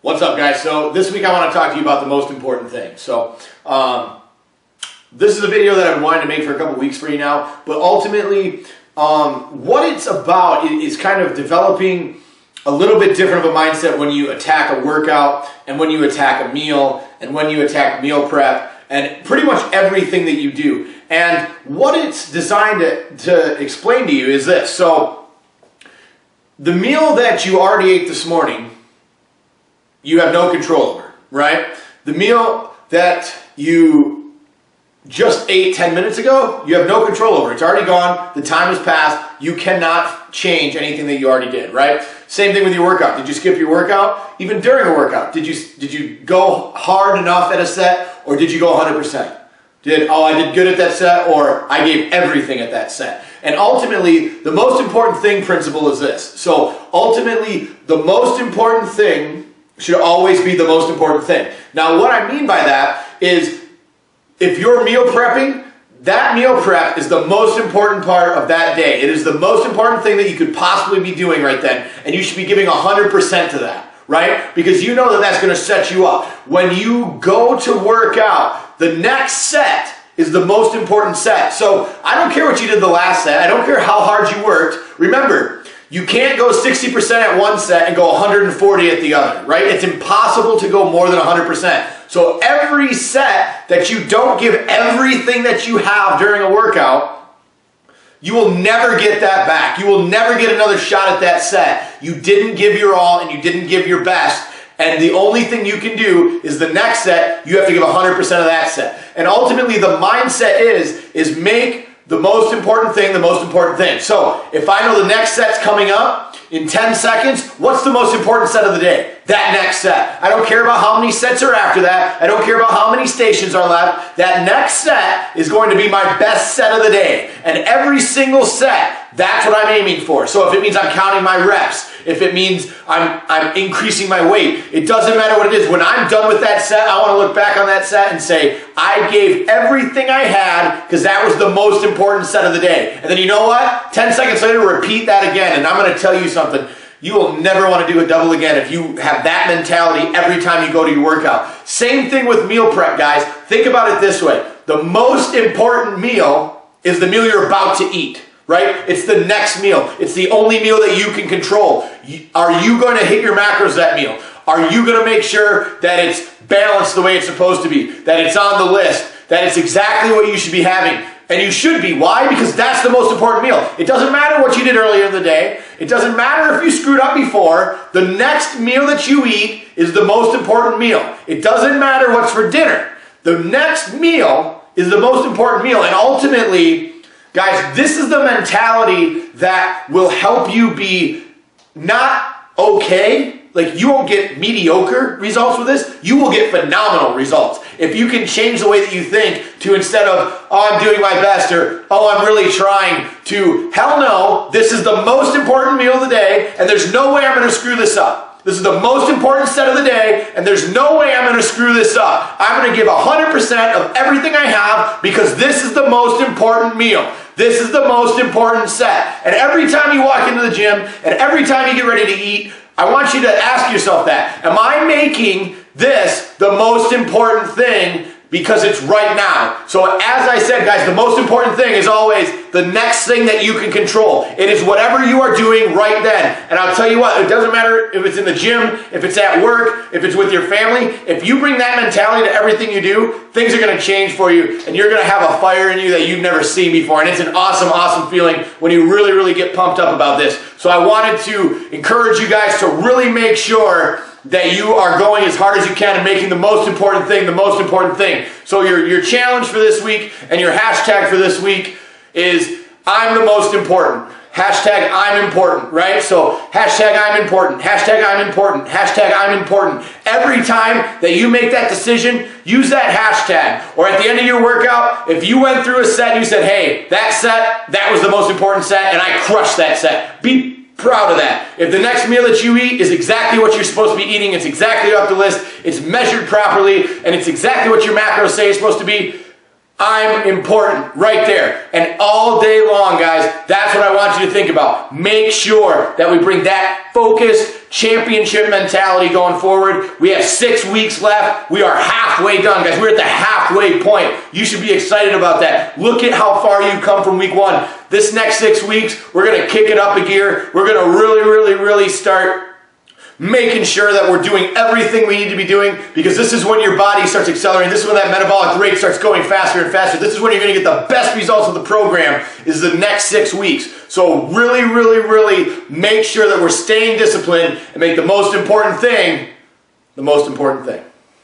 What's up, guys? So this week I want to talk to you about the most important thing. So this is a video that I've been wanting to make for a couple weeks for you now, but ultimately what it's about is kind of developing a little bit different of a mindset when you attack a workout and when you attack a meal and when you attack meal prep and pretty much everything that you do. And what it's designed to explain to you is this. So the meal that you already ate this morning, you have no control over, right? The meal that you just ate 10 minutes ago, you have no control over. It's already gone. The time has passed. You cannot change anything that you already did, right? Same thing with your workout. Did you skip your workout? Even during a workout, did you go hard enough at a set, or did you go 100%? I did good at that set, or I gave everything at that set. And ultimately, the most important thing principle is this. So ultimately, the most important thing should always be the most important thing. Now, what I mean by that is, if you're meal prepping, that meal prep is the most important part of that day. It is the most important thing that you could possibly be doing right then, and you should be giving 100% to that, right? Because you know that that's going to set you up. When you go to work out, the next set is the most important set. So I don't care what you did the last set. I don't care how hard you worked. Remember, you can't go 60% at one set and go 140 at the other, right? It's impossible to go more than 100%. So every set that you don't give everything that you have during a workout, you will never get that back. You will never get another shot at that set. You didn't give your all and you didn't give your best. And the only thing you can do is the next set, you have to give 100% of that set. And ultimately the mindset is make the most important thing the most important thing. So if I know the next set's coming up in 10 seconds, what's the most important set of the day? That next set. I don't care about how many sets are after that. I don't care about how many stations are left. That next set is going to be my best set of the day. And every single set, that's what I'm aiming for. So if it means I'm counting my reps, if it means I'm increasing my weight, it doesn't matter what it is. When I'm done with that set, I want to look back on that set and say, I gave everything I had because that was the most important set of the day. And then you know what? 10 seconds later, repeat that again. And I'm going to tell you something. You will never want to do a double again if you have that mentality every time you go to your workout. Same thing with meal prep, guys. Think about it this way. The most important meal is the meal you're about to eat, right? It's the next meal. It's the only meal that you can control. Are you going to hit your macros that meal? Are you going to make sure that it's balanced the way it's supposed to be, that it's on the list, that it's exactly what you should be having? And you should be. Why? Because that's the most important meal. It doesn't matter what you did earlier in the day. It doesn't matter if you screwed up before. The next meal that you eat is the most important meal. It doesn't matter what's for dinner. The next meal is the most important meal. And ultimately, guys, this is the mentality that will help you be not okay. Like, you won't get mediocre results with this. You will get phenomenal results. If you can change the way that you think to, instead of, oh, I'm doing my best, or, oh, I'm really trying, to, hell no, this is the most important meal of the day, and there's no way I'm going to screw this up. This is the most important set of the day, and there's no way I'm going to screw this up. I'm going to give 100% of everything I have because this is the most important meal. This is the most important set. And every time you walk into the gym, and every time you get ready to eat, I want you to ask yourself that. Am I making this the most important thing because it's right now? So as I said, guys, the most important thing is always the next thing that you can control. It is whatever you are doing right then. And I'll tell you what, it doesn't matter if it's in the gym, if it's at work, if it's with your family. If you bring that mentality to everything you do, things are going to change for you, and you're going to have a fire in you that you've never seen before. And it's an awesome, awesome feeling when you really, really get pumped up about this. So I wanted to encourage you guys to really make sure that you are going as hard as you can and making the most important thing the most important thing. So your challenge for this week and your hashtag for this week is, I'm the most important. Hashtag I'm important, right? So hashtag I'm important, hashtag I'm important, hashtag I'm important. Every time that you make that decision, use that hashtag. Or at the end of your workout, if you went through a set and you said, hey, that set, that was the most important set, and I crushed that set. Be proud of that. If the next meal that you eat is exactly what you're supposed to be eating, it's exactly up the list, it's measured properly, and it's exactly what your macros say it's supposed to be, I'm important right there. And all day long, guys, that's what I want you to think about. Make sure that we bring that focused championship mentality going forward. We have 6 weeks left. We are halfway done, guys. We're at the halfway point. You should be excited about that. Look at how far you've come from week 1. This next 6 weeks, we're going to kick it up a gear. We're going to really start making sure that we're doing everything we need to be doing, because this is when your body starts accelerating. This is when that metabolic rate starts going faster and faster. This is when you're going to get the best results of the program, is the next 6 weeks. So really make sure that we're staying disciplined and make the most important thing the most important thing.